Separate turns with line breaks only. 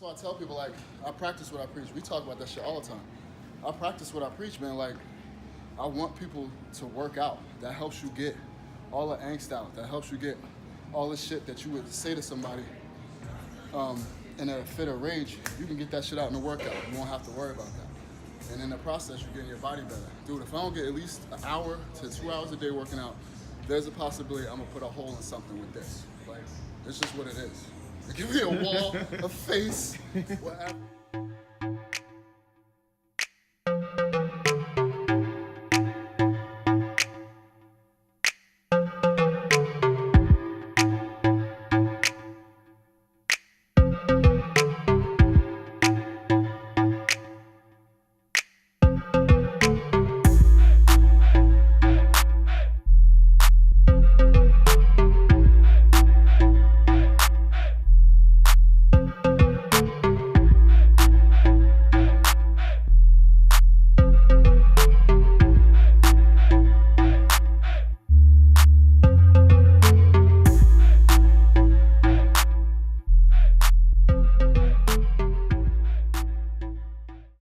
That's why I tell people, like, I practice what I preach. We talk about that shit all the time. I practice what I preach, man. Like, I want people to work out. That helps you get all the angst out. That helps you get all the shit that you would say to somebody in a fit of rage. You can get that shit out in the workout. You won't have to worry about that. And in the process, you're getting your body better. Dude, if I don't get at least an hour to 2 hours a day working out, there's a possibility I'm gonna put a hole in something with this. Like, it's just what it is. Give me a wall, a face, whatever.